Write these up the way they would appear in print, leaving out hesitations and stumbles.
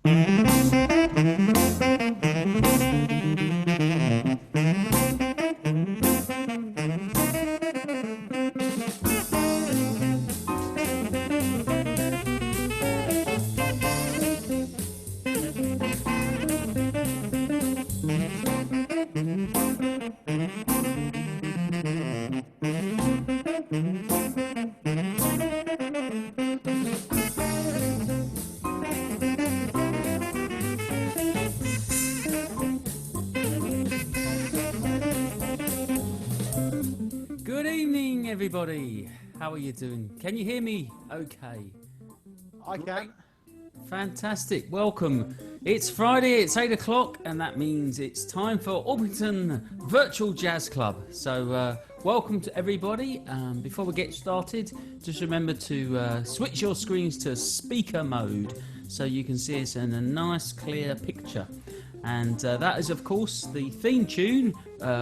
Good evening, everybody. How are you doing? Can you hear me? Okay. I can. Fantastic. Welcome. It's Friday, it's 8 o'clock, and that means it's time for Orpington Virtual Jazz Club. So, welcome to everybody. Before we get started, just remember to switch your screens to speaker mode so you can see us in a nice, clear picture. And that is, of course, the theme tune,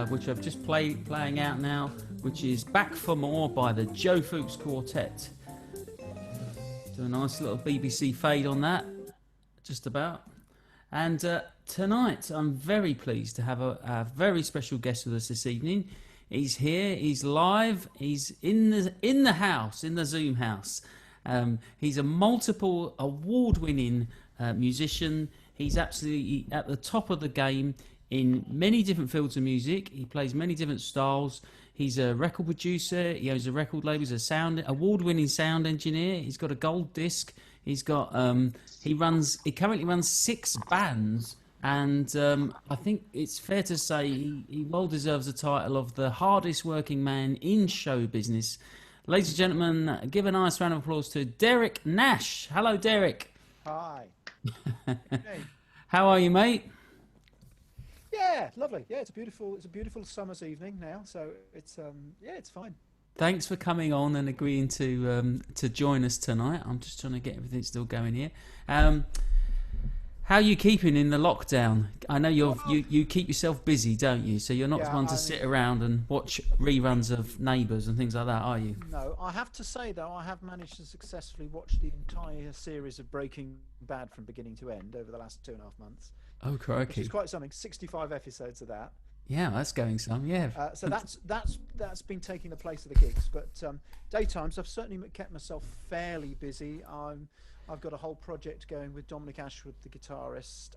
which I've just playing out now, which is Back for More by the Joe Fuchs Quartet. Do a nice little BBC fade on that, just about. And tonight, I'm very pleased to have a very special guest with us this evening. He's here, he's live, he's in the house, in the Zoom house. He's a multiple award-winning musician. He's absolutely at the top of the game in many different fields of music. He plays many different styles. He's a record producer. He owns a record label. He's a award-winning sound engineer. He's got a gold disc. He's got he currently runs 6 bands, and I think it's fair to say he well deserves the title of the hardest working man in show business. Ladies and gentlemen, give a nice round of applause to Derek Nash. Hello, Derek. Hi. Hey. How are you, mate? Yeah, lovely. Yeah, it's a beautiful summer's evening now, so it's it's fine. Thanks for coming on and agreeing to join us tonight. I'm just trying to get everything still going here. How are you keeping in the lockdown? I know you keep yourself busy, don't you? So you're not one to sit around and watch reruns of Neighbours and things like that, are you? No, I have to say though, I have managed to successfully watch the entire series of Breaking Bad from beginning to end over the last 2.5 months. Oh, crikey! Which is quite something. 65 episodes of that. Yeah, that's going some. Yeah. So that's been taking the place of the gigs, but daytimes I've certainly kept myself fairly busy. I've got a whole project going with Dominic Ashwood, the guitarist,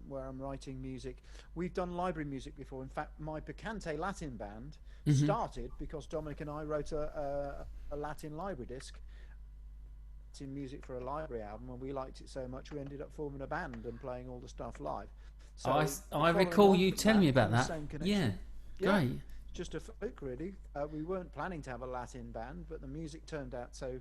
where I'm writing music. We've done library music before. In fact, my Picante Latin band started because Dominic and I wrote a Latin library disc. In music for a library album, and we liked it so much we ended up forming a band and playing all the stuff live. So I recall you telling me about that. Yeah, great. Just a fluke, really. We weren't planning to have a Latin band, but the music turned out so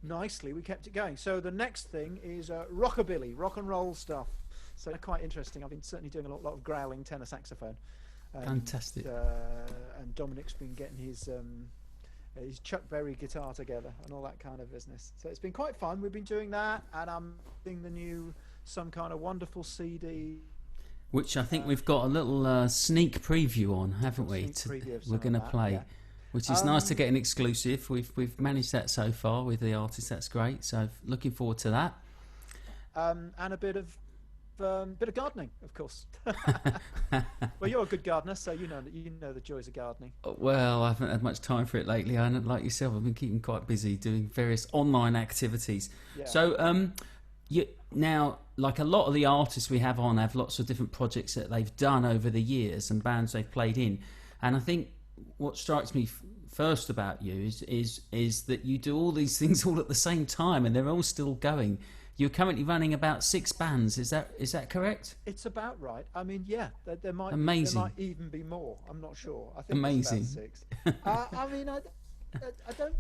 nicely we kept it going. So the next thing is rockabilly, rock and roll stuff. So quite interesting. I've been certainly doing a lot of growling tenor saxophone. Fantastic. And Dominic's been getting his Chuck Berry guitar together and all that kind of business. So it's been quite fun. We've been doing that, and I'm doing the new Some Kind of Wonderful CD, which I think we've got a little sneak preview on, haven't we? We're going to play, which is nice to get an exclusive. We've managed that so far with the artist. That's great. So looking forward to that. And a bit of gardening, of course. Well, you're a good gardener, so you know the joys of gardening. Well, I haven't had much time for it lately. I like yourself, I've been keeping quite busy doing various online activities. Yeah. So now, like a lot of the artists we have on, have lots of different projects that they've done over the years and bands they've played in. And I think what strikes me first about you is that you do all these things all at the same time, and they're all still going. You're currently running about 6 bands. Is that correct? It's about right. I mean, yeah, there might even be more. I'm not sure. I think amazing. It's about 6. I mean, I don't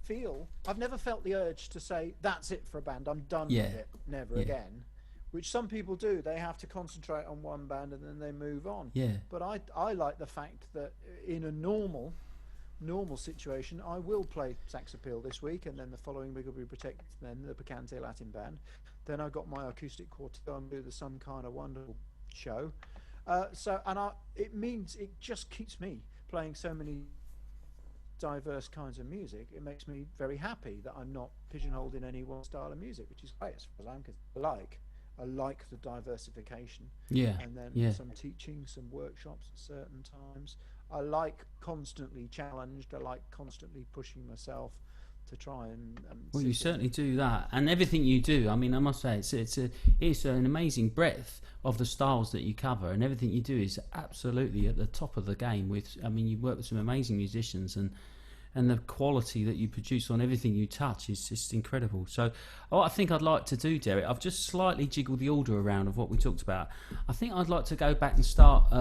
feel. I've never felt the urge to say that's it for a band. I'm done with it. Never again. Which some people do. They have to concentrate on one band and then they move on. Yeah. But I like the fact that in a normal situation, I will play Sax Appeal this week, and then the following week will be Protect, then the Picante Latin band. Then I've got my acoustic quartet and do the Some Kind of Wonderful show. It means it just keeps me playing so many diverse kinds of music. It makes me very happy that I'm not pigeonholed in any one style of music, which is great as far as I'm concerned. I like the diversification. Yeah. And then Yeah. some teaching, some workshops at certain times. I like constantly challenged. I like constantly pushing myself to try and well, you certainly do that, and everything you do. I mean, I must say, it's an amazing breadth of the styles that you cover, and everything you do is absolutely at the top of the game. I mean, you work with some amazing musicians, and the quality that you produce on everything you touch is just incredible. So, what I think I'd like to do, Derek, I've just slightly jiggled the order around of what we talked about. I think I'd like to go back and start.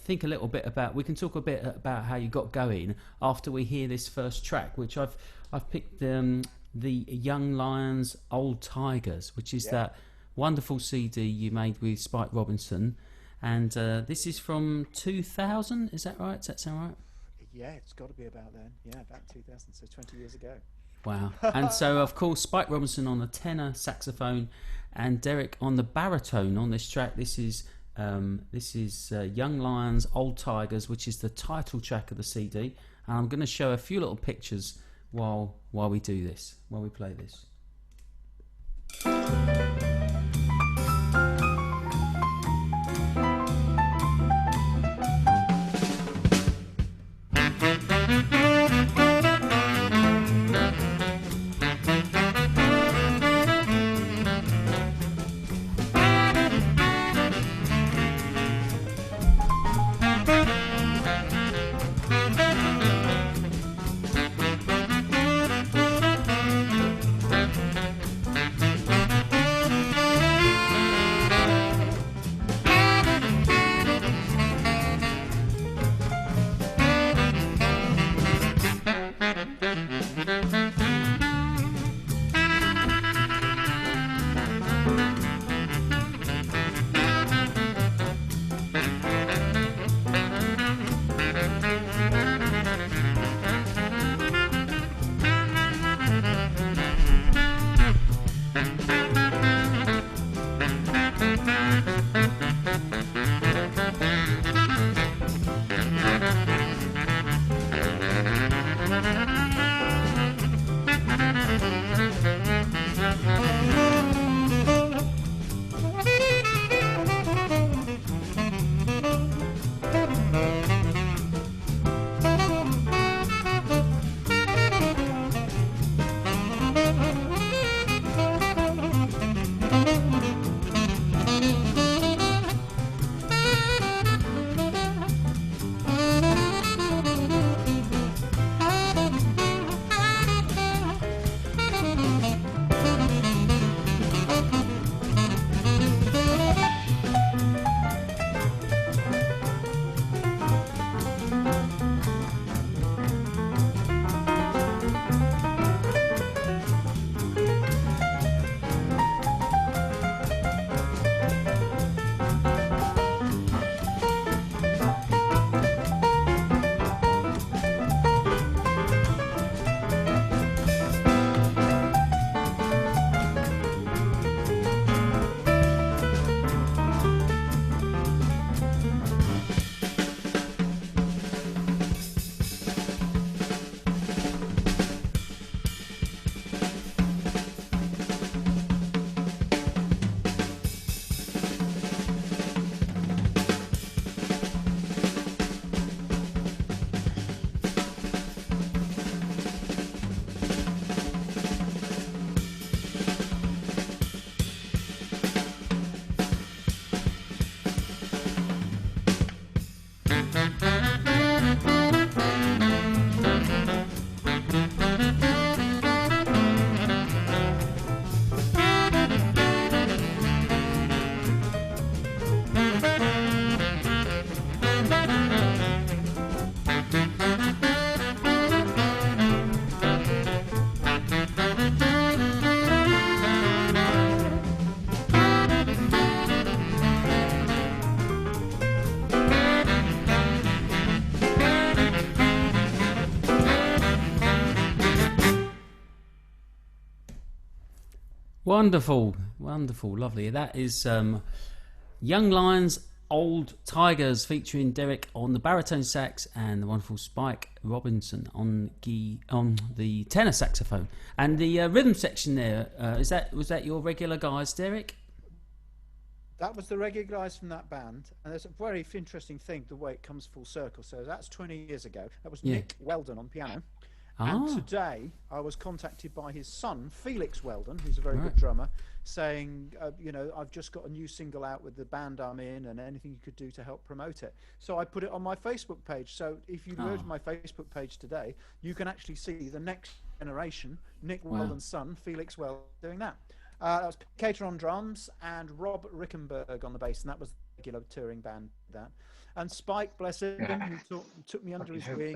Think a little bit about. We can talk a bit about how you got going after we hear this first track, which I've picked the Young Lions, Old Tigers, which is that wonderful CD you made with Spike Robinson, and this is from 2000. Is that right? Does that sound right? Yeah, it's got to be about then. Yeah, about 2000, so 20 years ago. Wow. And so, of course, Spike Robinson on the tenor saxophone and Derek on the baritone on this track. This is Young Lions, Old Tigers, which is the title track of the CD. And I'm going to show a few little pictures while we do this, while we play this. Wonderful, wonderful, lovely. That is Young Lions, Old Tigers featuring Derek on the baritone sax and the wonderful Spike Robinson on the tenor saxophone. And the rhythm section there, was that your regular guys, Derek? That was the regular guys from that band, and there's a very interesting thing, the way it comes full circle. So that's 20 years ago. That was Nick Weldon on piano. And today I was contacted by his son, Felix Weldon, who's a very good drummer, saying, I've just got a new single out with the band I'm in, and anything you could do to help promote it. So I put it on my Facebook page. So if you go to my Facebook page today, you can actually see the next generation, Nick Weldon's son, Felix Weldon, doing that. That was Cater on drums and Rob Rickenberg on the bass, and that was the regular touring band. That, and Spike, bless him, who took me under his wing.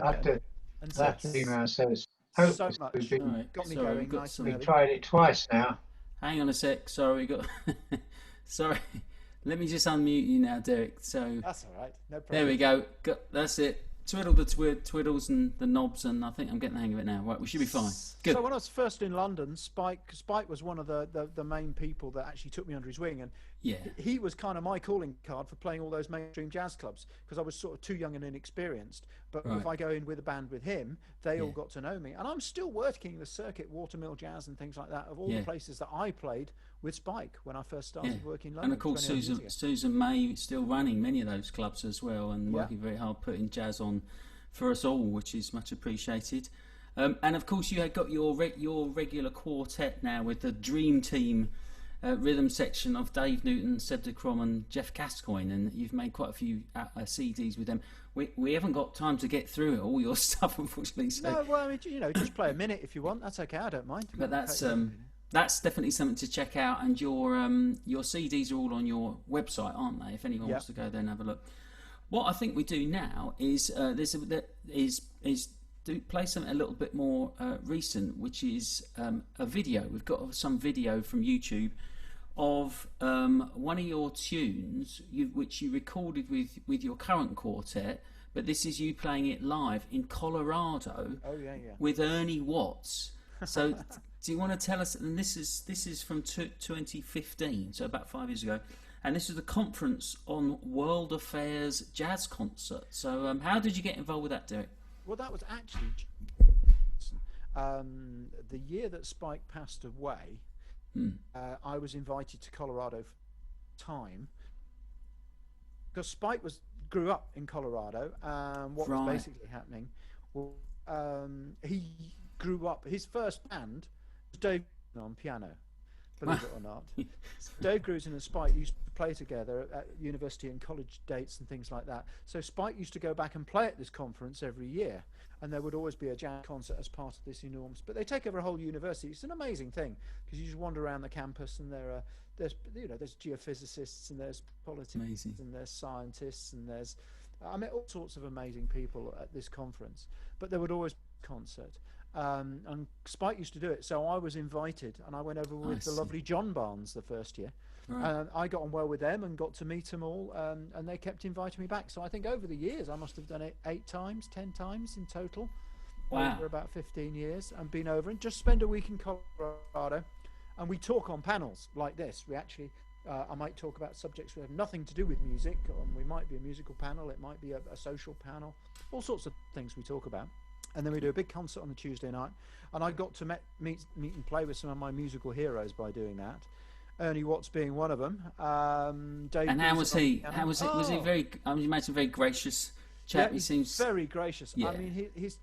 And that email says so much. Got me going nice and early. We tried it twice now. Hang on a sec. Sorry, sorry. Let me just unmute you now, Derek. So that's all right. No problem. There we go. That's it. Twiddle the twiddles and the knobs, and I think I'm getting the hang of it now. Right, we should be fine. Good. So when I was first in London, Spike was one of the main people that actually took me under his wing, and he was kind of my calling card for playing all those mainstream jazz clubs, because I was sort of too young and inexperienced. But if I go in with a band with him, they all got to know me, and I'm still working the circuit, Watermill Jazz and things like that, of all the places that I played with Spike when I first started working in London. And of course Susan May still running many of those clubs as well, and working very hard putting jazz on for us all, which is much appreciated. And of course you had got your regular quartet now with the Dream Team rhythm section of Dave Newton, Seb de Krom and Jeff Gascoigne, and you've made quite a few CDs with them. We haven't got time to get through all your stuff, unfortunately. So. No, well, I mean, just play a minute if you want. That's okay. I don't mind. But that's definitely something to check out, and your CDs are all on your website, aren't they? If anyone wants to go there and have a look. What I think we do now is play something a little bit more recent, which is a video. We've got some video from YouTube of one of your tunes, which you recorded with your current quartet, but this is you playing it live in Colorado with Ernie Watts. So do you want to tell us, and this is from 2015, so about 5 years ago, and this is the Conference on World Affairs Jazz Concert. So how did you get involved with that, Derek? Well, that was actually the year that Spike passed away. I was invited to Colorado for time, because Spike grew up in Colorado. What was basically happening? Well, he grew up. His first band was Dave on piano. Believe it or not, Dave Grusin and Spike used to play together at university and college dates and things like that. So Spike used to go back and play at this conference every year, and there would always be a jazz concert as part of this enormous. But they take over a whole university. It's an amazing thing, because you just wander around the campus, and there's geophysicists, and there's politicians, and there's scientists, and there's all sorts of amazing people at this conference. But there would always be a concert. And Spike used to do it, so I was invited, and I went over with the lovely John Barnes the first year. I got on well with them and got to meet them all, and they kept inviting me back. So I think over the years I must have done it 8 times, 10 times in total, over about 15 years, and been over and just spend a week in Colorado. And we talk on panels like this. We actually, I might talk about subjects that have nothing to do with music, or we might be a musical panel, it might be a social panel, all sorts of things we talk about. And then we do a big concert on the Tuesday night, and I got to meet and play with some of my musical heroes by doing that. Ernie Watts being one of them. Dave. And how was he? How was it? Was he very? I mean, you imagine a very gracious chap. Yeah, he seems very gracious. Yeah. I mean, his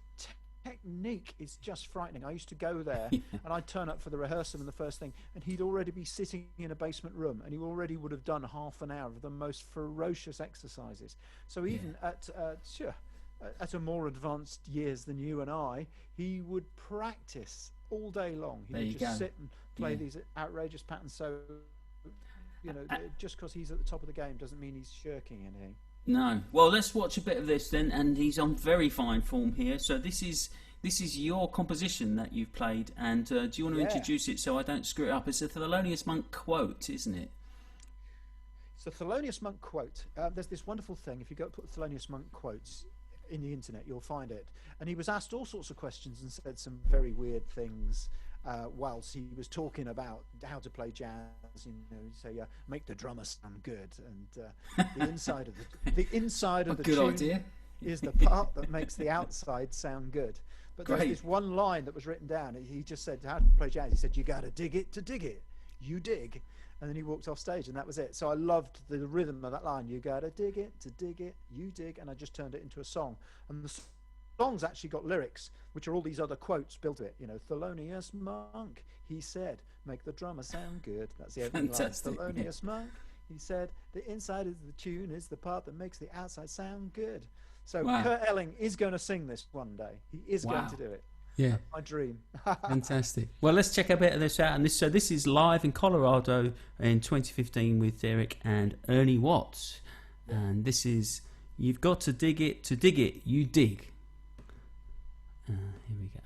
technique is just frightening. I used to go there, and I'd turn up for the rehearsal and the first thing, and he'd already be sitting in a basement room, and he already would have done half an hour of the most ferocious exercises. So even at a more advanced years than you and I, he would practice all day long. He would just sit and play these outrageous patterns. So, just because he's at the top of the game doesn't mean he's shirking anything. No. Well, let's watch a bit of this then, and he's on very fine form here. So this is your composition that you've played, and do you want to introduce it so I don't screw it up? It's a Thelonious Monk quote, isn't it? It's a Thelonious Monk quote. There's this wonderful thing. If you go put Thelonious Monk quotes in the internet, you'll find it. And he was asked all sorts of questions and said some very weird things. whilst he was talking about how to play jazz. You know, he'd say, "Make the drummer sound good," and the inside of the good tune idea. is the part that makes the outside sound good. But Great. there's this one line that was written down. He just said, "How to play jazz?" He said, "You got to dig it to dig it. You dig." And then he walked off stage, and that was it. So I loved the rhythm of that line. You got to dig it to dig it. You dig. And I just turned it into a song. And the song's actually got lyrics, which are all these other quotes built to it. You know, Thelonious Monk, he said, "Make the drummer sound good." That's the opening line. Fantastic. Thelonious Monk, he said, "The inside of the tune is the part that makes the outside sound good." So Wow. Kurt Elling is going to sing this one day. He is going to do it. Yeah. My dream. Fantastic. Well, let's check a bit of this out. And this is live in Colorado in 2015 with Derek and Ernie Watts. And this is "You've Got to Dig It to Dig It. You Dig." Here we go.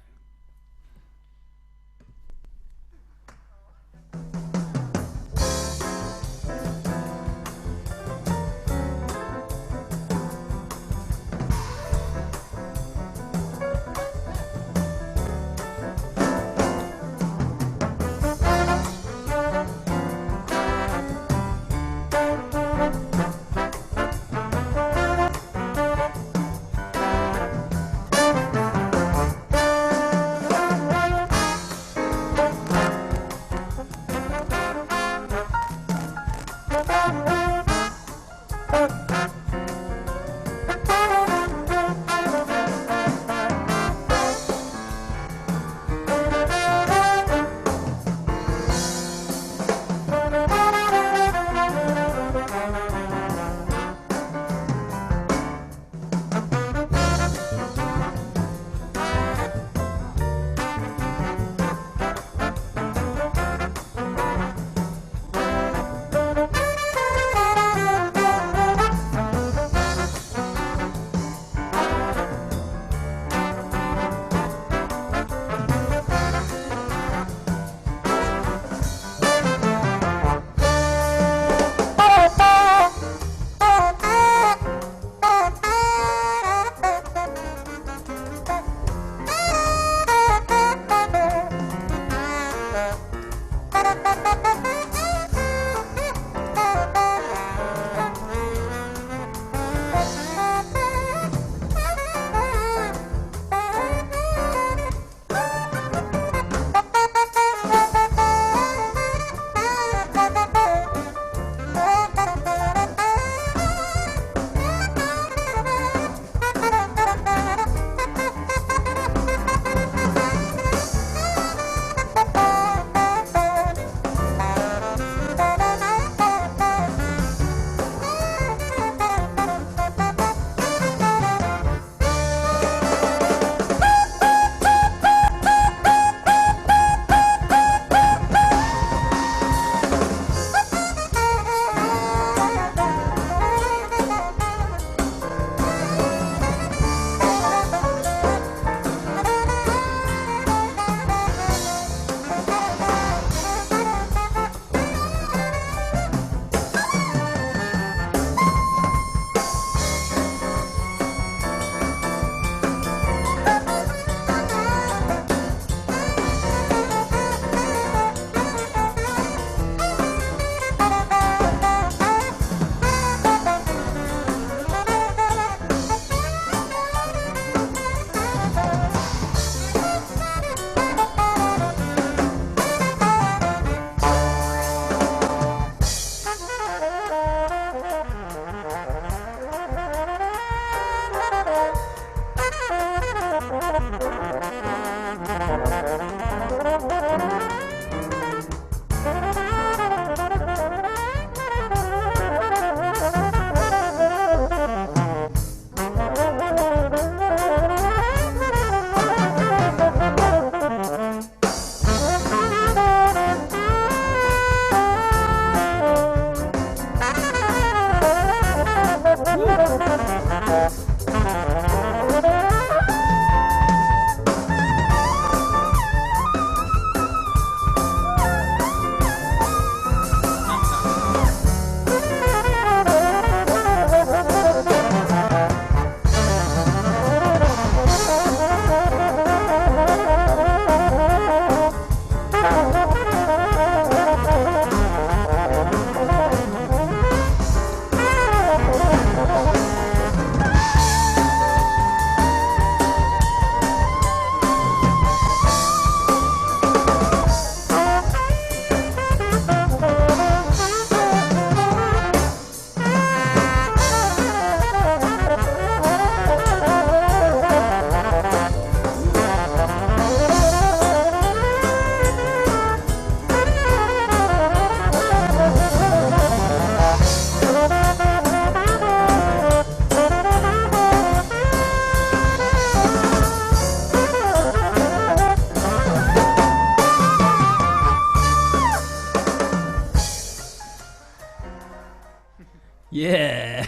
Yeah,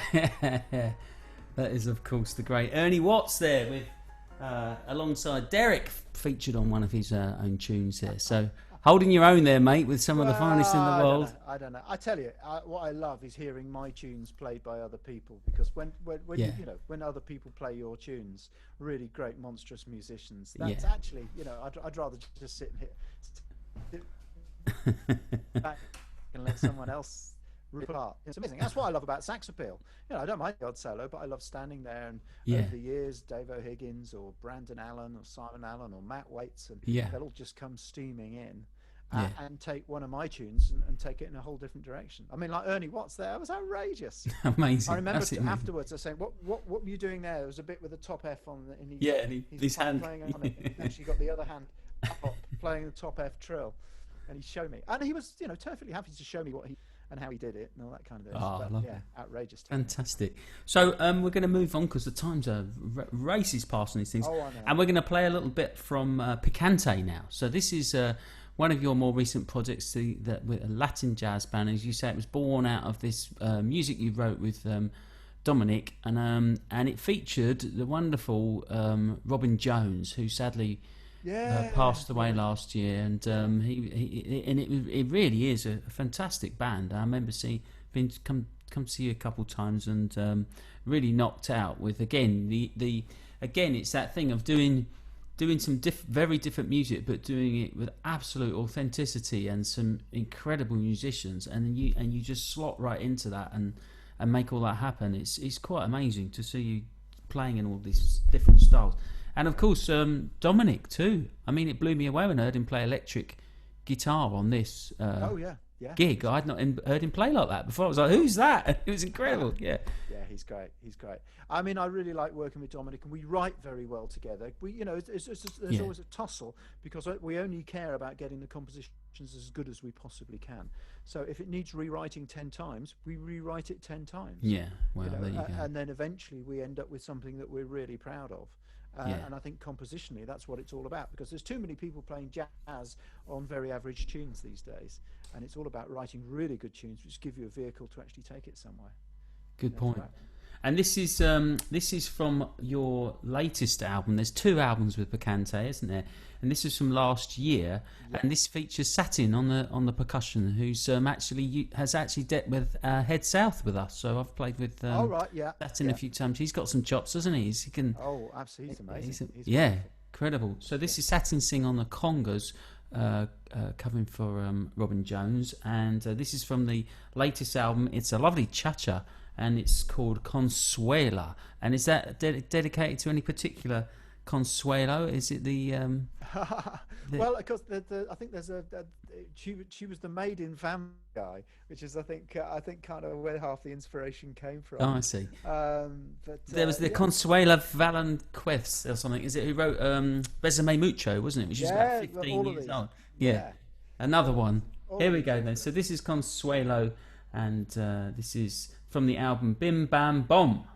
that is of course the great Ernie Watts there with alongside Derek, featured on one of his own tunes there. So holding your own there, mate, with some of the finest in the world. I don't know. I tell you, what I love is hearing my tunes played by other people, because when when other people play your tunes, really great, monstrous musicians, that's actually, I'd rather just sit back and let someone else rip apart. It's amazing. That's what I love about Sax Appeal. I don't mind the odd solo, but I love standing there and over the years, Dave O'Higgins or Brandon Allen or Simon Allen or Matt Waits, and they'll all just come steaming in and take one of my tunes and take it in a whole different direction. I mean, like Ernie Watts there, it was outrageous. Amazing. I remember afterwards I was saying, what were you doing there? There was a bit with a top F on it. And his hand playing on it. And actually got the other hand up playing the top F trill. And he showed me, and he was, perfectly happy to show me what he and how he did it and all that kind of thing. Oh, but, outrageous. Fantastic. So we're going to move on because the time's races past on these things, and we're going to play a little bit from Picante now. So this is one of your more recent projects, with a Latin jazz band. As you say, it was born out of this music you wrote with Dominic, and it featured the wonderful Robin Jones, who sadly passed away last year, and it really is a fantastic band. I remember come to see you a couple of times, and really knocked out with again it's that thing of doing some very different music, but doing it with absolute authenticity and some incredible musicians, and you just slot right into that and make all that happen. It's quite amazing to see you playing in all these different styles. And of course, Dominic too. I mean, it blew me away when I heard him play electric guitar on this gig. I'd not heard him play like that before. I was like, "Who's that?" It was incredible. Yeah, he's great. I mean, I really like working with Dominic, and we write very well together. There's always a tussle because we only care about getting the compositions as good as we possibly can. So if it needs rewriting 10 times, we rewrite it 10 times. Yeah, well, there you go. And then eventually we end up with something that we're really proud of. And I think compositionally that's what it's all about, because there's too many people playing jazz on very average tunes these days, and it's all about writing really good tunes which give you a vehicle to actually take it somewhere. Good point. Right. And this is from your latest album. There's 2 albums with Picante, isn't there? And this is from last year, and this features Satin on the percussion, who's has actually decked with Head South with us. So I've played with Satin a few times. He's got some chops, doesn't he? He can. Oh, absolutely, he's amazing. He's incredible. So this is Satin sing on the congas, covering for Robin Jones, and this is from the latest album. It's a lovely cha-cha, and it's called Consuela. And is that dedicated to any particular Consuelo? Is it the well, because I think there's she was the maid in Family Guy, which is I think kind of where half the inspiration came from. Oh, I see. But there was the Consuela Valanquez or something. Is it who wrote Besame Mucho, wasn't it? Which is about 15 years old. Yeah. Another one. Here we go then. So this is Consuelo, and this is from the album Bim Bam Bom.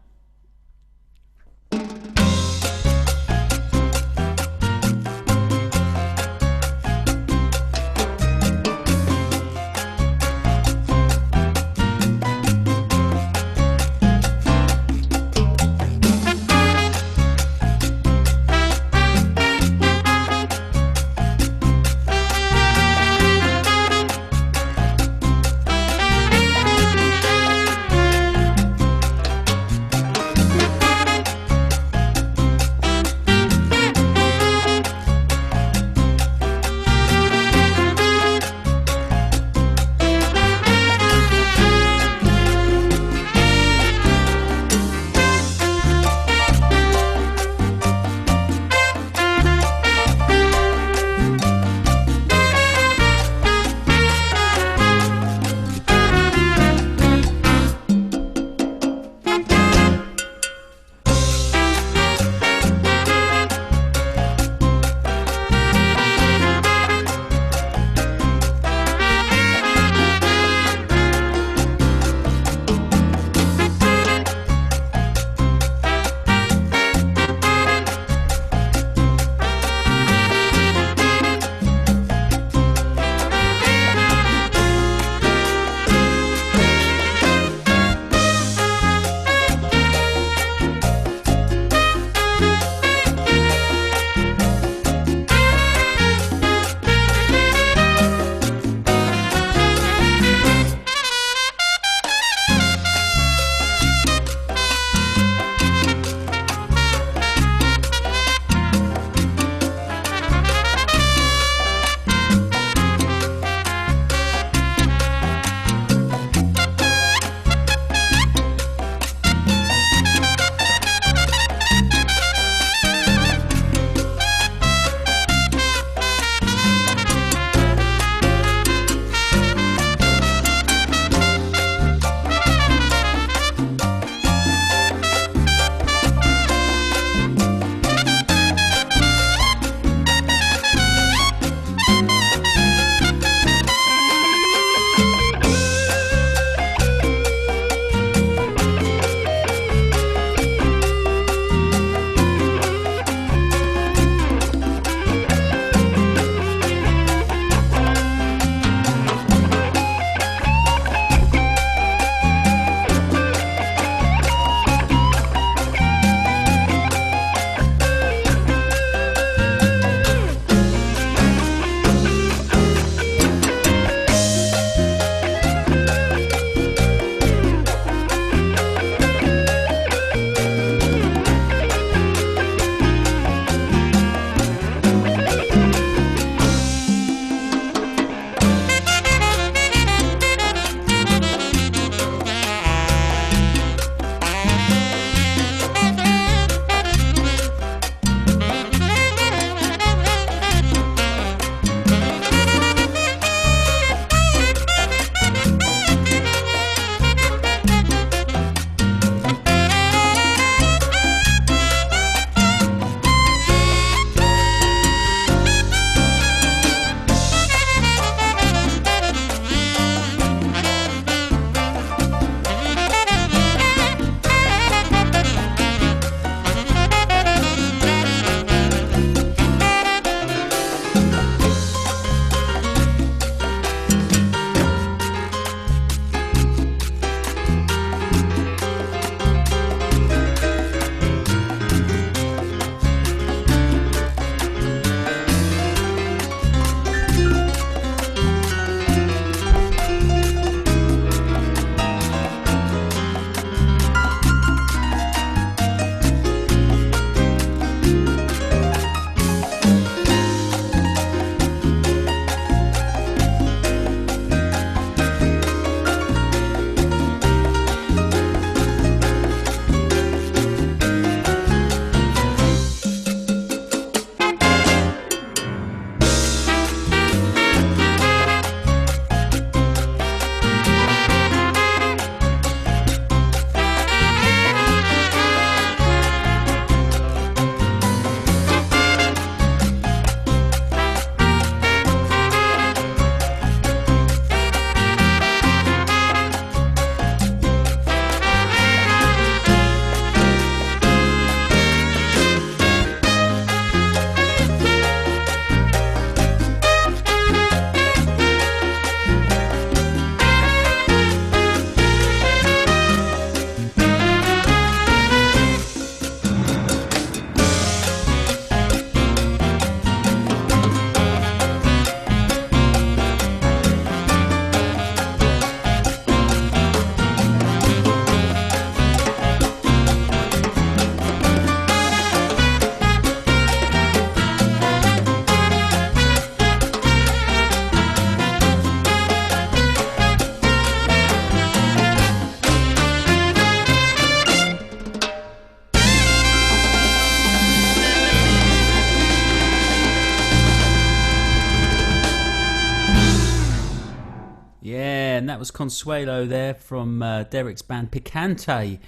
Consuelo there from Derek's band Picante,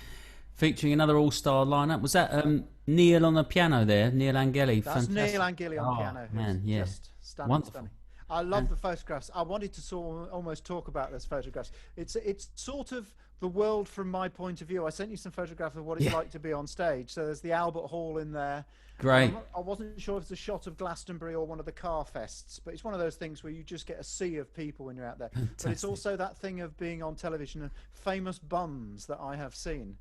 featuring another all-star lineup. Was that Neil on the piano there? Neil Angeli. That's Fantastic. Neil Angeli on piano. Man, yeah. Just stunning, Wonderful. stunning. I love the photographs. I wanted to almost talk about those photographs. It's sort of the world from my point of view. I sent you some photographs of what it's like to be on stage. So there's the Albert Hall in there. Great. I wasn't sure if it's a shot of Glastonbury or one of the car fests, but it's one of those things where you just get a sea of people when you're out there. Fantastic. But it's also that thing of being on television and famous bums that I have seen.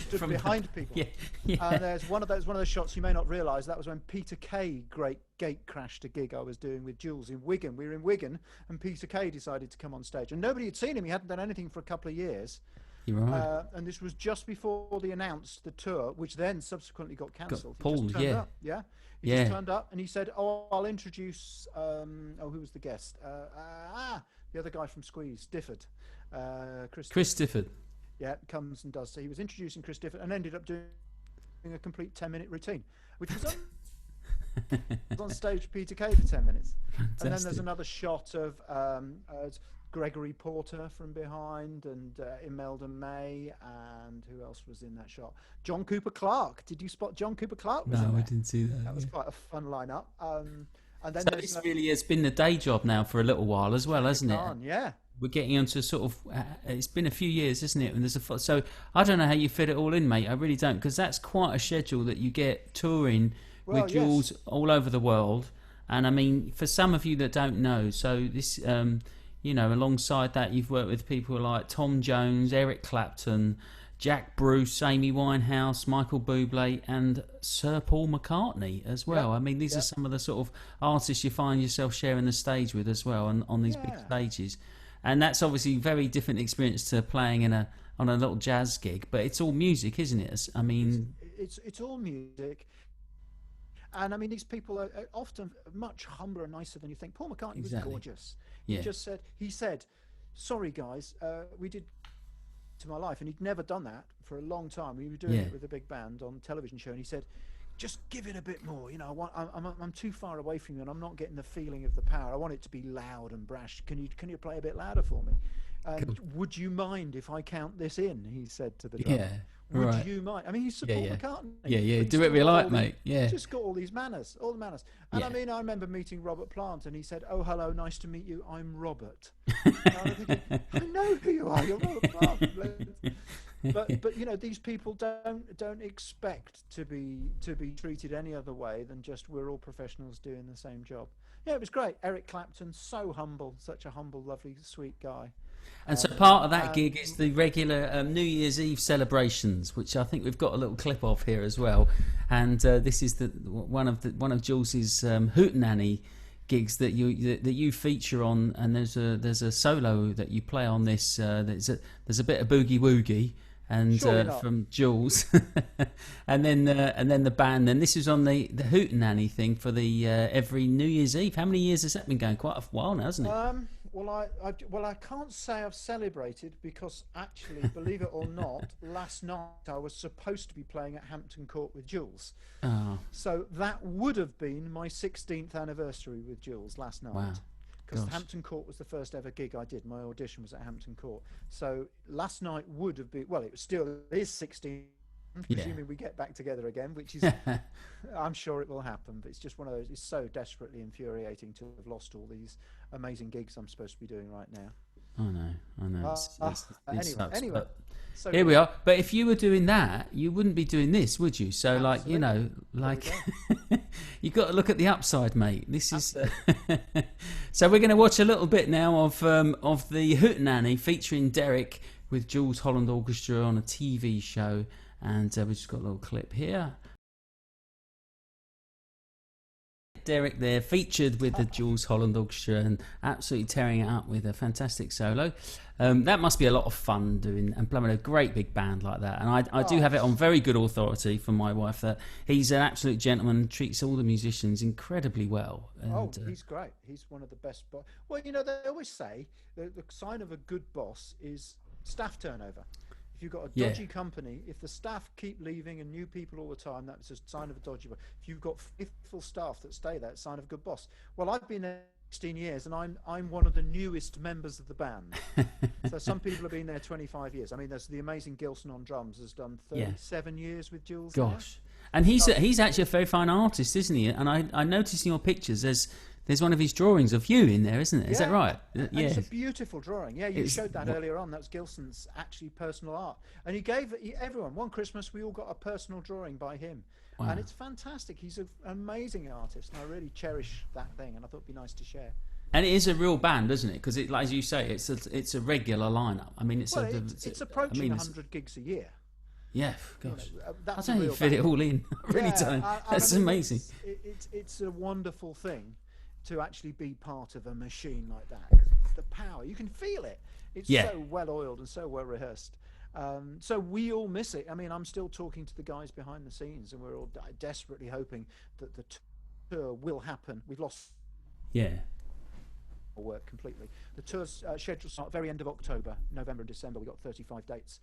Stood behind people. And there's one of those shots you may not realise. That was when Peter Kay gate crashed a gig I was doing with Jules in Wigan. We were in Wigan, and Peter Kay decided to come on stage, and nobody had seen him. He hadn't done anything for a couple of years. You're right. And this was just before they announced the tour, which then subsequently got cancelled. Pulled, He just turned up and he said, "Oh, I'll introduce." Who was the guest? The other guy from Squeeze, Difford. Chris Difford. Yeah, comes and does. So he was introducing Chris Difford and ended up doing a complete 10-minute routine, which was on stage with Peter Kay for 10 minutes. Fantastic. And then there's another shot of Gregory Porter from behind, and Imelda May, and who else was in that shot? John Cooper Clarke. Did you spot John Cooper Clarke? No, I didn't see that. That was quite a fun lineup. And then so this really has been the day job now for a little while as well, hasn't it? Yeah. We're getting onto sort of. It's been a few years, isn't it? And so I don't know how you fit it all in, mate. I really don't, because that's quite a schedule that you get touring with Jules all over the world. And I mean, for some of you that don't know, so this, alongside that, you've worked with people like Tom Jones, Eric Clapton, Jack Bruce, Amy Winehouse, Michael Bublé, and Sir Paul McCartney as well. I mean, these are some of the sort of artists you find yourself sharing the stage with as well, on these big stages. And that's obviously a very different experience to playing on a little jazz gig. But it's all music, isn't it? I mean, it's all music. And I mean, these people are often much humbler and nicer than you think. Paul McCartney was gorgeous. He said, "Sorry guys, we did to my life," and he'd never done that for a long time. We were doing it with a big band on a television show, and he said, "Just give it a bit more. I'm too far away from you, and I'm not getting the feeling of the power. I want it to be loud and brash. Can you play a bit louder for me? And would you mind if I count this in?" He said to the drummer. Would you mind? I mean, he's Paul McCartney. Do it real light, mate. He's just got all the manners. And I mean, I remember meeting Robert Plant, and he said, "Oh, hello, nice to meet you. I'm Robert." And I'm thinking, I know who you are. You're Robert Plant. But these people don't expect to be treated any other way than just we're all professionals doing the same job. Yeah, it was great. Eric Clapton, so humble, such a humble, lovely, sweet guy. And so part of that gig is the regular New Year's Eve celebrations, which I think we've got a little clip of here as well. And this is one of Jules's hootenanny gigs that you feature on. And there's a solo that you play on this. There's a bit of boogie woogie. And from Jules, and then the band. And this is on the hootenanny thing for the every New Year's Eve. How many years has that been going? Quite a while now, hasn't it? Well, I can't say I've celebrated, because actually, believe it or not, last night I was supposed to be playing at Hampton Court with Jules. Oh. So that would have been my 16th anniversary with Jules last night. Wow. Because Hampton Court was the first ever gig I did. My audition was at Hampton Court. So last night would have been, well, it still is 16, presuming we get back together again, which is, I'm sure it will happen. But it's just one of those, it's so desperately infuriating to have lost all these amazing gigs I'm supposed to be doing right now. I know. Anyway. So here we are. But if you were doing that, you wouldn't be doing this, would you? So, absolutely. You've got to look at the upside, mate. This is. So we're going to watch a little bit now of the hootenanny featuring Derek with Jules Holland Orchestra on a TV show, and we've just got a little clip here. Derek there, featured with the Jules Holland Orchestra and absolutely tearing it up with a fantastic solo. That must be a lot of fun doing and playing with a great big band like that. And I do have it on very good authority from my wife that he's an absolute gentleman and treats all the musicians incredibly well. And, he's great. He's one of the best. Well, they always say the sign of a good boss is staff turnover. If you've got a dodgy company, if the staff keep leaving and new people all the time, that's a sign of a dodgy boss. If you've got faithful staff that stay there, it's a sign of a good boss. Well, I've been 16 years, and I'm one of the newest members of the band. So some people have been there 25 years. I mean, there's the amazing Gilson on drums has done 37 years with Jules. Gosh, and he's actually a very fine artist, isn't he? And I noticed in your pictures there's one of his drawings of you in there, isn't it? Is that right? Yeah, it's a beautiful drawing. Yeah, you showed that earlier on. That's Gilson's actually personal art, and he gave everyone one Christmas. We all got a personal drawing by him. Wow. And it's fantastic. He's an amazing artist, and I really cherish that thing, and I thought it'd be nice to share. And it is a real band, isn't it? Because like as you say, it's a regular lineup. I mean, it's approaching 100 gigs a year. Yeah, gosh. I don't even fit it all in. I really don't. That's amazing. It's a wonderful thing to actually be part of a machine like that. The power, you can feel it. It's so well oiled and so well rehearsed. So we all miss it. I mean, I'm still talking to the guys behind the scenes, and we're all desperately hoping that the tour will happen. We've lost work completely. The tour's scheduled to start very end of October, November and December. We've got 35 dates.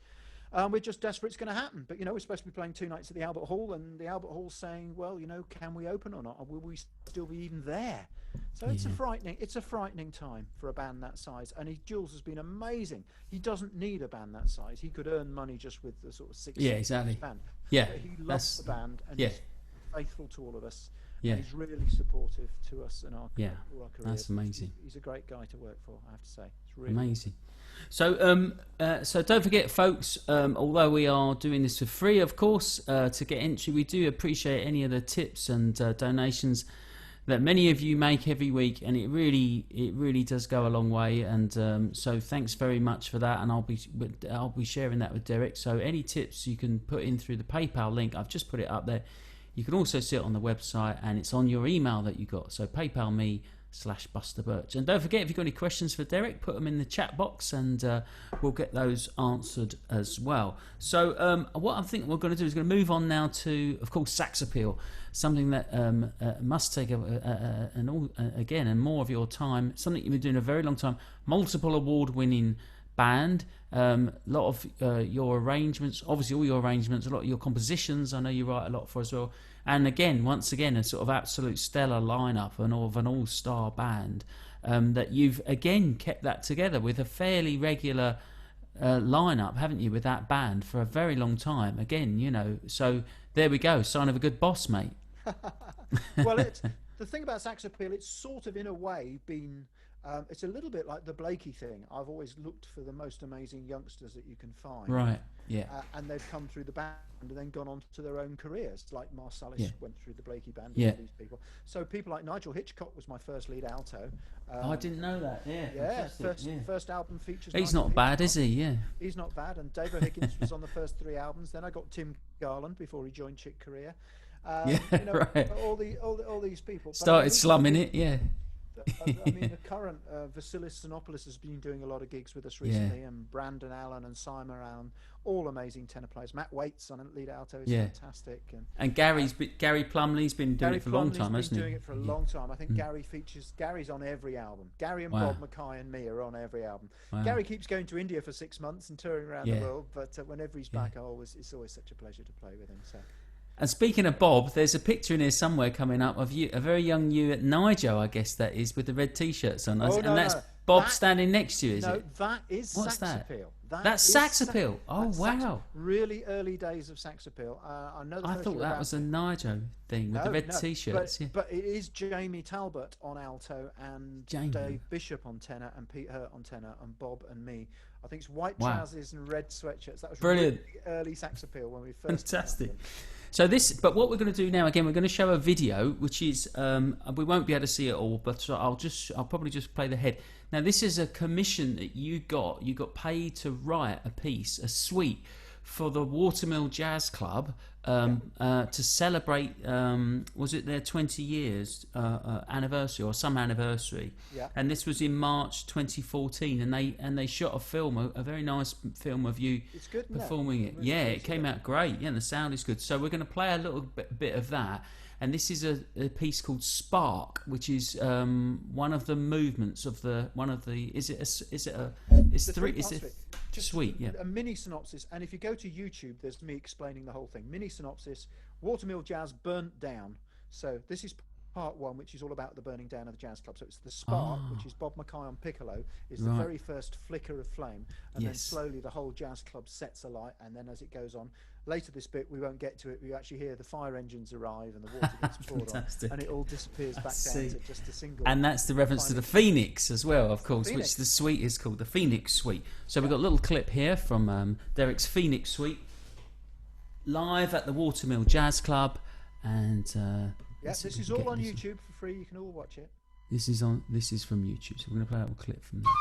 We're just desperate it's going to happen. But, we're supposed to be playing 2 nights at the Albert Hall, and the Albert Hall's saying, well, can we open or not? Or will we still be even there? So it's a frightening time for a band that size. And Jules has been amazing. He doesn't need a band that size. He could earn money just with the sort of 6 band. Yeah, but he loves the band, and he's faithful to all of us. Yeah, he's really supportive to us and all our careers. That's amazing. He's a great guy to work for, I have to say. It's really amazing. So, so don't forget, folks. Although we are doing this for free, of course, to get entry, we do appreciate any of the tips and donations that many of you make every week, and it really does go a long way. And so, thanks very much for that. And I'll be sharing that with Derek. So, any tips you can put in through the PayPal link, I've just put it up there. You can also see it on the website, and it's on your email that you got. So, PayPal me/Buster Birch. And don't forget, if you've got any questions for Derek, put them in the chat box, and we'll get those answered as well. So what I think we're going to do is going to move on now to, of course, Sax Appeal, something that must take and more of your time, something you've been doing a very long time, multiple award-winning band, a lot of your arrangements, obviously all your arrangements, a lot of your compositions, I know you write a lot for as well. And once again, a sort of absolute stellar lineup and of an all-star band that you've again kept that together with a fairly regular lineup, haven't you, with that band for a very long time? Again, so there we go, sign of a good boss, mate. Well, the thing about Sax Appeal, it's sort of in a way been. It's a little bit like the Blakey thing. I've always looked for the most amazing youngsters that you can find. Right, yeah. And they've come through the band and then gone on to their own careers. Like Marsalis went through the Blakey band. All these people. So people like Nigel Hitchcock was my first lead alto. I didn't know that. First album features. He's not bad, is he? Yeah. He's not bad. And Dave O'Higgins was on the first 3 albums. Then I got Tim Garland before he joined Chick Corea. Right. All these people started slumming it. Yeah. I mean, the current Vasilis Xenopoulos has been doing a lot of gigs with us recently, and Brandon Allen and Simon Allen, all amazing tenor players. Matt Waits on lead alto is fantastic, and Gary Plumley's been doing it for a long time, hasn't he? Doing it for a long time. I think Gary's on every album. Gary and Bob Mackay and me are on every album. Wow. Gary keeps going to India for 6 months and touring around the world, but whenever he's back, it's always such a pleasure to play with him. So. And speaking of Bob, there's a picture in here somewhere coming up of you, a very young you at Nigel, I guess that is, with the red T-shirts on. That's Bob standing next to you, is it? No, that is What's Sax that? Appeal. That's Sax Appeal. Oh, wow. Really early days of Sax Appeal. I thought that was a Nigel thing with the red T-shirts. But it is Jamie Talbot on alto and Dave Bishop on tenor and Pete Hurt on tenor and Bob and me. I think it's white trousers and red sweatshirts. That was brilliant. Really early Sax Appeal when we first. Fantastic. So but what we're going to do now, again, we're going to show a video, which is, we won't be able to see it all, but I'll probably just play the head. Now, this is a commission that you got paid to write a piece, a suite, for the Watermill Jazz Club to celebrate, was it their 20 years anniversary or some anniversary? Yeah. And this was in March 2014, and they shot a film, a very nice film of you performing it. Yeah, it came out great. Yeah, and the sound is good. So we're going to play a little bit of that. And this is a piece called Spark, which is one of the movements of suite, yeah. A mini synopsis, and if you go to YouTube, there's me explaining the whole thing. Mini synopsis: Watermill Jazz burnt down. So this is part one, which is all about the burning down of the jazz club. So it's the spark, which is Bob Mackay on piccolo, is the very first flicker of flame, and then slowly the whole jazz club sets alight, and then as it goes on, later this bit we won't get to it, we actually hear the fire engines arrive and the water gets poured on, and it all disappears back down to just a single. And that's the reference to the Phoenix as well, of course, which the suite is called the Phoenix Suite. So we've got a little clip here from Derek's Phoenix Suite, live at the Watermill Jazz Club, and this is all on YouTube for free. You can all watch it. This is from YouTube, so we're going to play a little clip from there.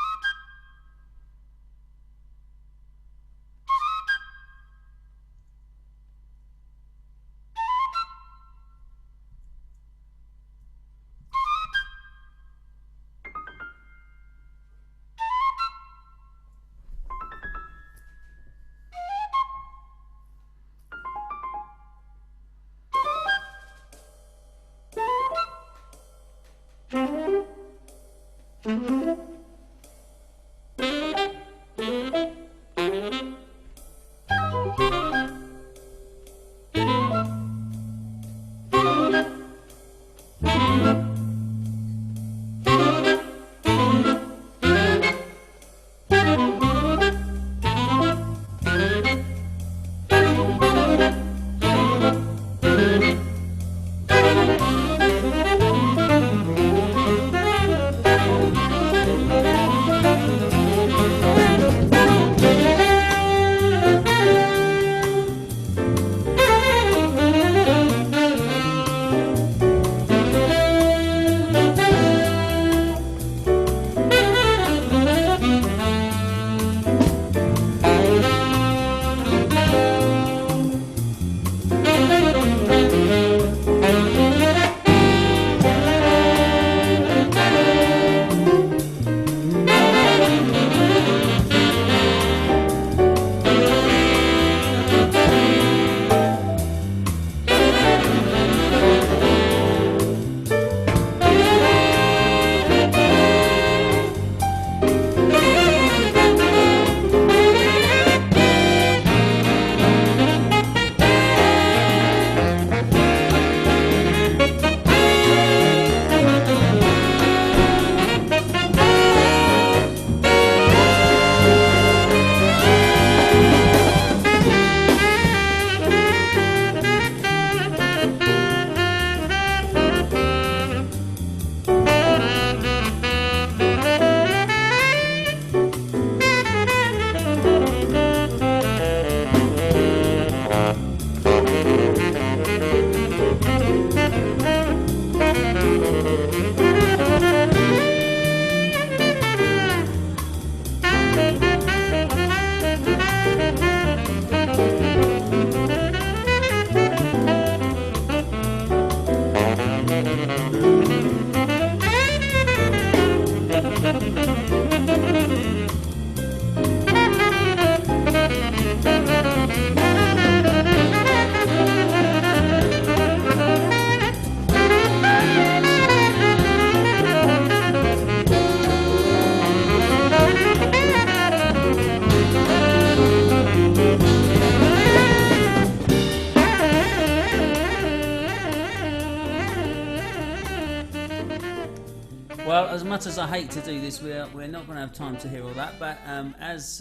As much as I hate to do this, we're not going to have time to hear all that. But as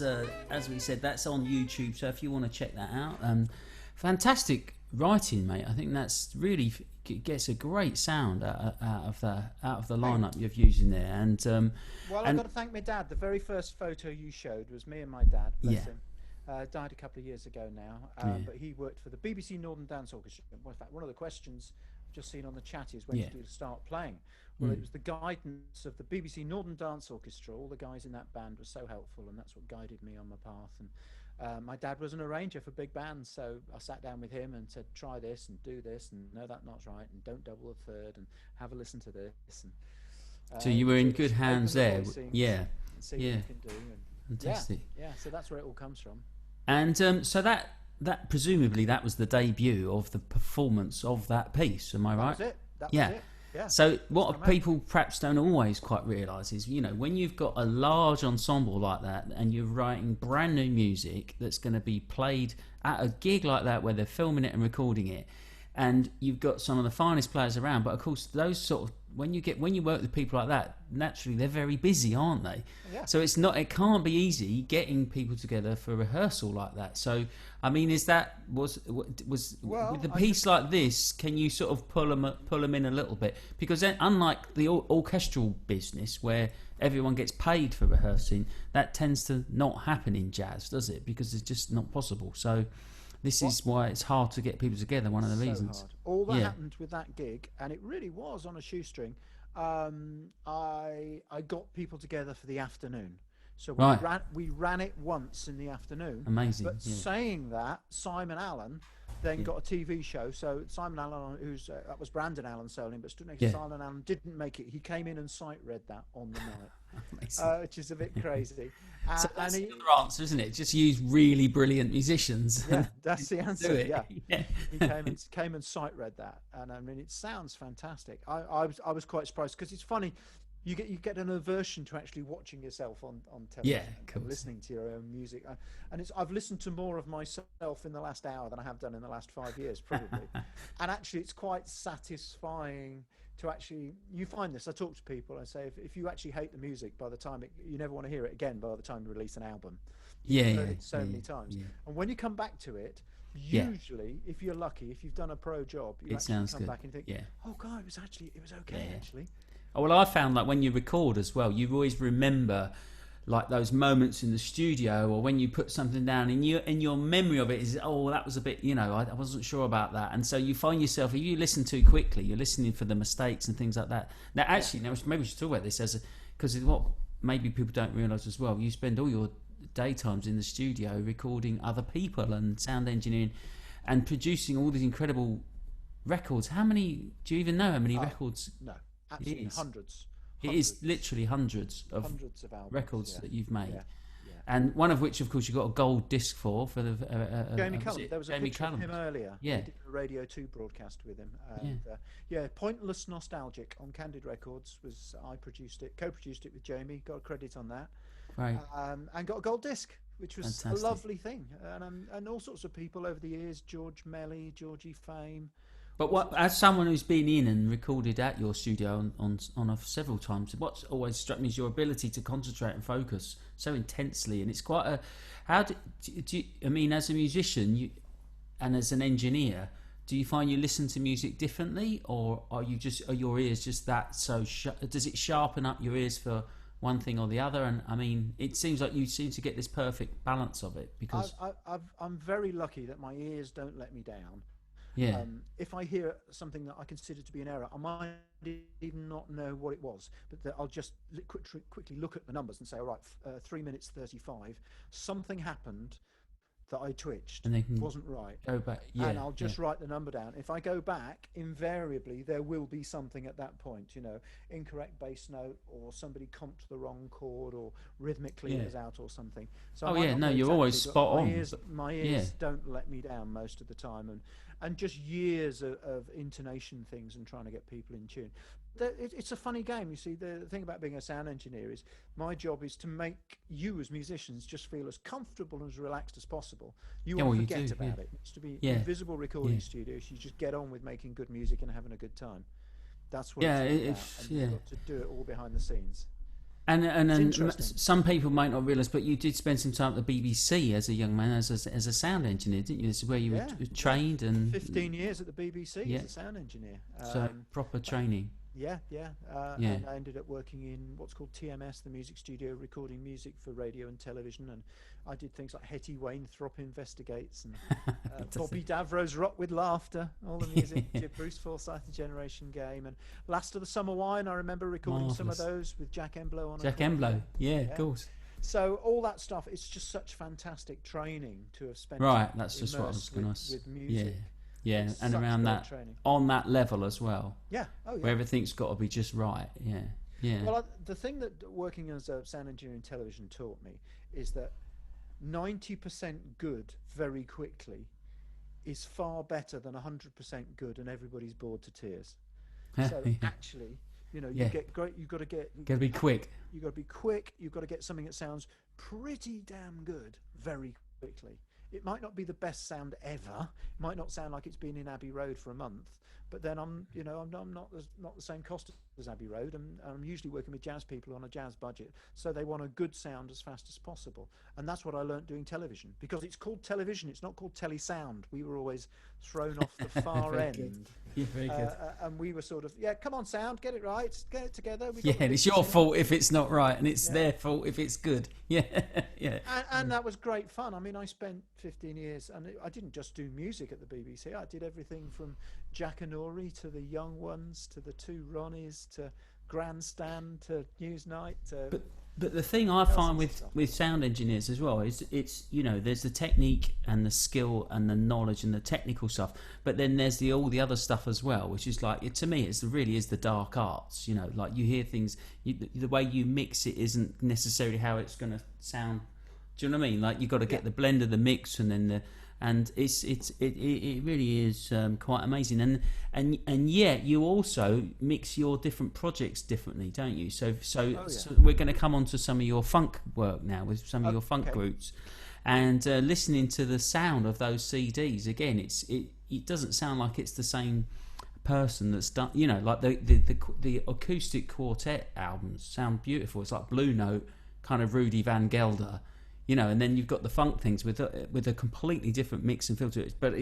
we said, that's on YouTube. So if you want to check that out, fantastic writing, mate. I think that's really gets a great sound out of the lineup you've used in there. And I've got to thank my dad. The very first photo you showed was me and my dad. Bless him. Died a couple of years ago now. But he worked for the BBC Northern Dance Orchestra. In fact, one of the questions I've just seen on the chat is when did you start playing? Well, it was the guidance of the BBC Northern Dance Orchestra. All the guys in that band were so helpful, and that's what guided me on my path. And my dad was an arranger for big bands, so I sat down with him and said, try this and do this, and no, that's not right, and don't double a third, and have a listen to this. And so you were in good hands there. See what you can do. And fantastic. Yeah, so that's where it all comes from. And so that presumably that was the debut of the performance of that piece. Am I right? That was it. Yeah. So what people perhaps don't always quite realise is, when you've got a large ensemble like that and you're writing brand new music that's going to be played at a gig like that where they're filming it and recording it, and you've got some of the finest players around. But of course, those sort of when you work with people like that, naturally they're very busy, aren't they? Yeah. So it can't be easy getting people together for rehearsal like that. So I mean, was with a piece like this? Can you sort of pull them in a little bit? Because then, unlike the orchestral business where everyone gets paid for rehearsing, that tends to not happen in jazz, does it? Because it's just not possible. So this is why it's hard to get people together. One of the reasons. Hard. All that happened with that gig, and it really was on a shoestring. I got people together for the afternoon, so we ran it once in the afternoon. Amazing. But saying that, Simon Allen then got a TV show. So Simon Allen, that was Brandon Allen soloing, but stood next to Simon Allen, didn't make it. He came in and sight read that on the night, which is a bit crazy. So that's the other answer, isn't it? Just use really brilliant musicians. Yeah, that's the answer. Yeah. He Yeah. came and sight read that, and I mean, it sounds fantastic. I was quite surprised because it's funny. You get an aversion to actually watching yourself on television, and listening to your own music, and I've listened to more of myself in the last hour than I have done in the last 5 years, probably. And actually, it's quite satisfying to actually. You find this. I talk to people. I say if you actually hate the music, by the time you never want to hear it again. By the time you release an album, you've heard it so many times, and when you come back to it. Usually, if you're lucky, if you've done a pro job, you actually come back and think, "Oh God, it was okay." Actually, oh, well, I found like when you record as well, you always remember like those moments in the studio, or when you put something down, and your memory of it is, oh, that was a bit, I wasn't sure about that, and so you find yourself, if you listen too quickly, you're listening for the mistakes and things like that. Now, actually, maybe we should talk about this because what maybe people don't realise as well, you spend all your daytimes in the studio recording other people and sound engineering and producing all these incredible records. How many do you even know how many records? No, absolutely hundreds. It is literally hundreds of albums, records that you've made. Yeah. And one of which, of course, you got a gold disc for the Jamie Cullum. There was a picture of him earlier. Yeah, we did a Radio 2 broadcast with him. And, Pointless Nostalgic on Candid Records I produced it, co-produced it with Jamie. Got a credit on that. Right. And got a gold disc, which was fantastic. A lovely thing. And all sorts of people over the years: George Melly, Georgie Fame. But as someone who's been in and recorded at your studio on several times, what's always struck me is your ability to concentrate and focus so intensely, and it's quite a. How do you, I mean, as a musician, and as an engineer, do you find you listen to music differently, or are your ears just that so? Does it sharpen up your ears for one thing or the other? And I mean, it seems like you seem to get this perfect balance of it, because I'm very lucky that my ears don't let me down. Yeah. If I hear something that I consider to be an error, I might even not know what it was, but I'll just quickly look at the numbers and say, all right, 3 minutes 35, something happened that I twitched, and they can wasn't right. Go back, and I'll just write the number down. If I go back, invariably there will be something at that point, incorrect bass note, or somebody comped the wrong chord, or rhythmically it was out or something. So you're always spot on. My ears don't let me down most of the time, and just years of intonation things and trying to get people in tune. It's a funny game. You see, the thing about being a sound engineer is my job is to make you as musicians just feel as comfortable and as relaxed as possible. You won't forget about it. It's to be invisible recording studios. You just get on with making good music and having a good time. That's what it's about. And you've got to do it all behind the scenes. And some people might not realise, but you did spend some time at the BBC as a young man, as a sound engineer, didn't you? This is where you were trained, and 15 years at the BBC as a sound engineer. So proper training. And I ended up working in what's called TMS, the music studio, recording music for radio and television, and I did things like Hetty Wainthropp Investigates and Bobby Davro's Rock with Laughter, all the music, Bruce Forsyth, The Generation Game, and Last of the Summer Wine. I remember recording some of those with Jack Emblow on Jack Emblow, of course. So all that stuff, it's just such fantastic training to have spent. Right, that's just what I was going to say. With music. Yeah, and around that, training. On that level as well. Yeah, where everything's got to be just right. Yeah. Well, the thing that working as a sound engineer in television taught me is that 90% good very quickly is far better than 100% good and everybody's bored to tears. So actually, you get great. You've got to be quick. You've got to be quick. You've got to get something that sounds pretty damn good very quickly. it might not be the best sound ever. It might not sound like it's been in Abbey Road for a month, but then I'm not the same cost as Abbey Road, and I'm usually working with jazz people on a jazz budget, so they want a good sound as fast as possible. And that's what I learned doing television, because it's called television, it's not called telesound. We were always thrown off the far end. Yeah, very good. And we were sort of, come on, sound, get it right, get it together. And it's your fault if it's not right, and it's their fault if it's good. Yeah. And that was great fun. I mean, I spent 15 years, and I didn't just do music at the BBC. I did everything from Jack and Ori to the Young Ones to the Two Ronnies to Grandstand to Newsnight. But the thing I find with sound engineers as well is it's there's the technique and the skill and the knowledge and the technical stuff, but then there's all the other stuff as well, which is like, to me it really is the dark arts. Like you hear things, the way you mix it isn't necessarily how it's going to sound. Do you know what I mean? Like you've got to get the blend of the mix, and then it really is quite amazing. And yet you also mix your different projects differently, don't you? So we're going to come on to some of your funk work now with some of your funk groups, and listening to the sound of those CDs again. It doesn't sound like it's the same person that's done. Like the acoustic quartet albums sound beautiful. It's like Blue Note, kind of Rudy Van Gelder. And then you've got the funk things with a completely different mix and feel to it, but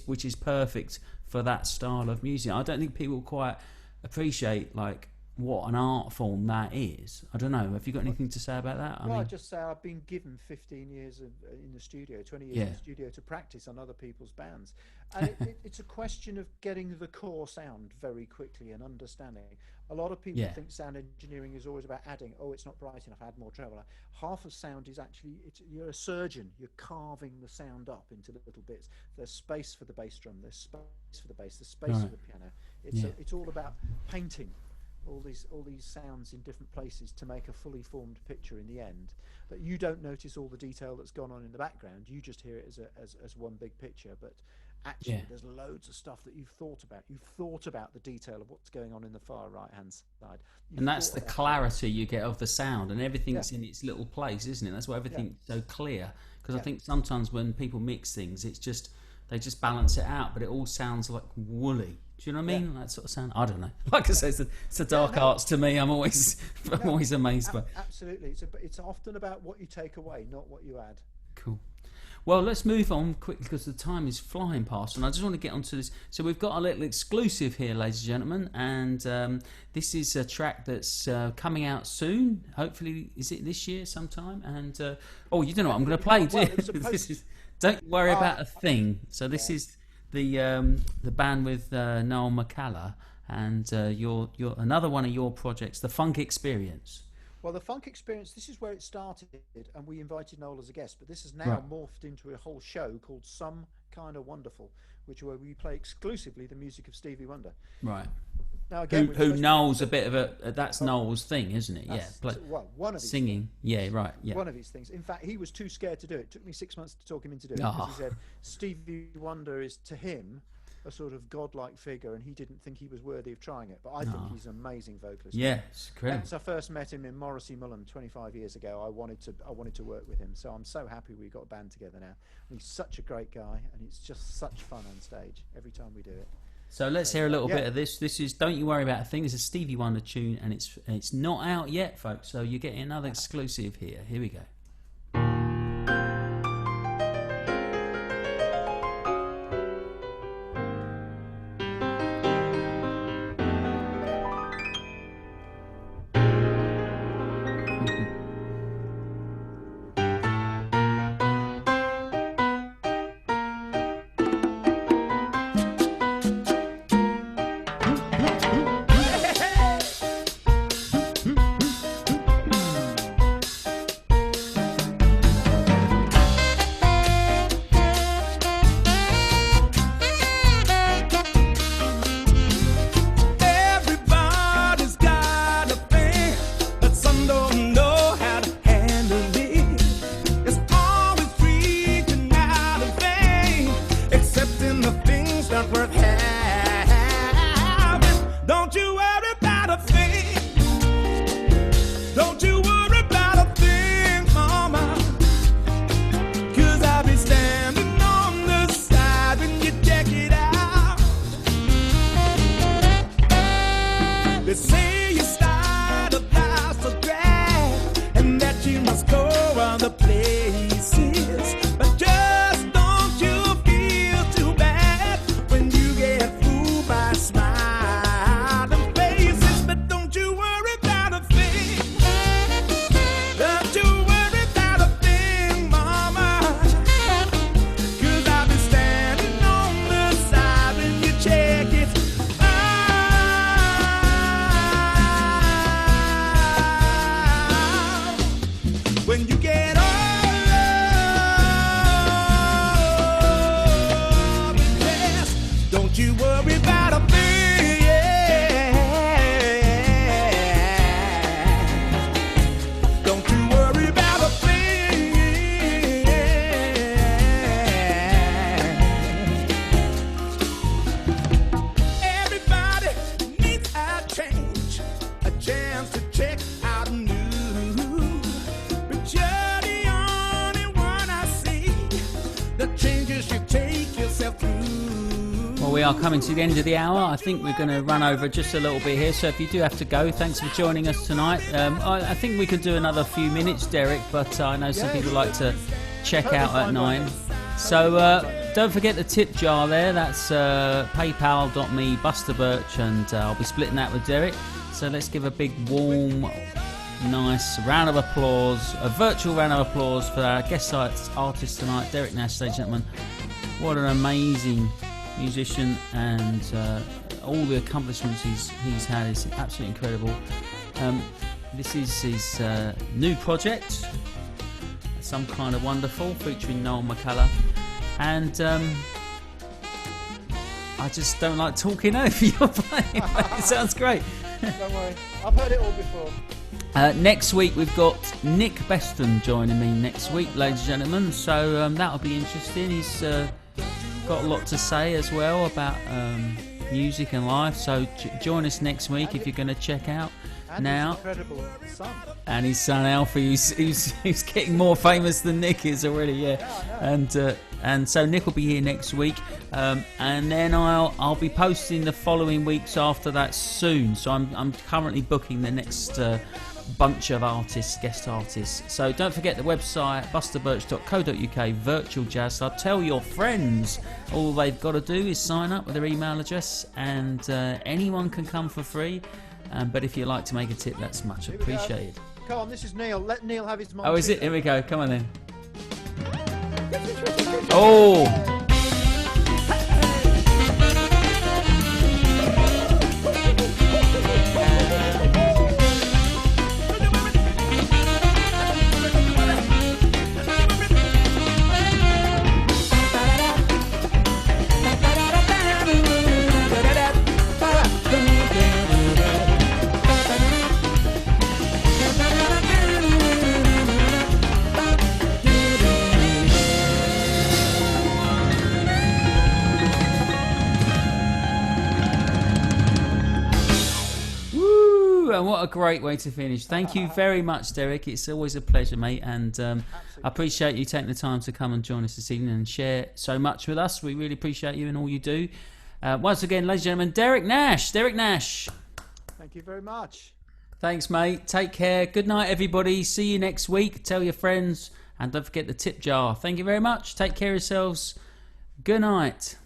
which is perfect for that style of music. I don't think people quite appreciate like what an art form that is. I don't know. Have you got anything to say about that? I'd just say I've been given 15 years in the studio, 20 years in the studio to practice on other people's bands. And it's a question of getting the core sound very quickly and understanding. A lot of people think sound engineering is always about adding, it's not bright enough, add more treble. Half of sound is actually, you're a surgeon, you're carving the sound up into little bits. There's space for the bass drum, there's space for the bass, there's space for the piano. It's all about painting all these sounds in different places to make a fully formed picture in the end. But you don't notice all the detail that's gone on in the background. You just hear it as one big picture. But actually, there's loads of stuff that you've thought about. You've thought about the detail of what's going on in the far right-hand side. And that's the clarity you get of the sound, and everything's in its little place, isn't it? That's why everything's so clear. Because I think sometimes when people mix things, they just balance it out, but it all sounds like woolly. Do you know what I mean? That sort of sound. I don't know. Like I say, it's the dark arts to me. I'm always amazed by. Absolutely, it's often about what you take away, not what you add. Cool. Well, let's move on quickly because the time is flying past, and I just want to get onto this. So we've got a little exclusive here, ladies and gentlemen, and this is a track that's coming out soon. Hopefully, is it this year sometime? And you don't know what I'm going to play, do you? Don't worry about a thing. So this is the band with Noel McCallagh, and your another one of your projects, the Funk Experience. Well, the Funk Experience, this is where it started, and we invited Noel as a guest, but this has now morphed into a whole show called Some Kind of Wonderful, where we play exclusively the music of Stevie Wonder. Right. Now, again, who Noel's a bit of that's Noel's thing, isn't it? One of his singing. Things. Yeah. One of his things. In fact, he was too scared to do it. It took me 6 months to talk him into doing it, because he said Stevie Wonder is, to him, a sort of godlike figure, and he didn't think he was worthy of trying it. But I think he's an amazing vocalist. Yeah, it's incredible. Since I first met him in Morrissey Mullen 25 years ago, I wanted to work with him. So I'm so happy we got a band together now. And he's such a great guy, and it's just such fun on stage every time we do it. So let's hear a little bit of this. This is Don't You Worry About a Thing. It's a Stevie Wonder tune, and it's not out yet, folks. So you're getting another exclusive here. Here we go. Don't you worry about a thing. Don't you worry about a thing. Everybody needs a change, a chance to check out new. But you're the only one I see. The changes you take yourself through. Well, we are coming to the end of the hour. I think we're going to run over just a little bit here. So if you do have to go, thanks for joining us tonight. I think we could do another few minutes, Derek, but I know some people like to check out at 9. So don't forget the tip jar there. That's paypal.me Buster Birch, and I'll be splitting that with Derek. So let's give a big, warm, nice round of applause, a virtual round of applause for our guest artist tonight, Derek Nash, ladies and gentlemen. What an amazing musician, and all the accomplishments he's had is absolutely incredible. This is his new project, Some Kind of Wonderful, featuring Noel McCullough, and I just don't like talking over your playing. It sounds great. Don't worry, I've heard it all before. Next week we've got Nick Beston joining me next week, ladies and gentlemen, so that'll be interesting. He's got a lot to say as well about music and life, so join us next week if you're going to check out and now. His incredible son. And his son Alfie, who's getting more famous than Nick is already, and so Nick will be here next week, and then I'll be posting the following weeks after that soon. So I'm currently booking the next bunch of artists, guest artists. So don't forget the website, busterbirch.co.uk, virtual jazz club. Tell your friends. All they've got to do is sign up with their email address, and anyone can come for free. But if you'd like to make a tip, that's much appreciated. Come on, this is Neil. Let Neil have his moment. Oh, is it? Here we go. Come on then. Oh! And what a great way to finish. Thank you very much, Derek. It's always a pleasure, mate, and I appreciate you taking the time to come and join us this evening and share so much with us. We really appreciate you and all you do. Once again, ladies and gentlemen, Derek Nash. Derek Nash. Thank you very much. Thanks, mate. Take care. Good night, everybody. See you next week. Tell your friends, and don't forget the tip jar. Thank you very much. Take care of yourselves. Good night.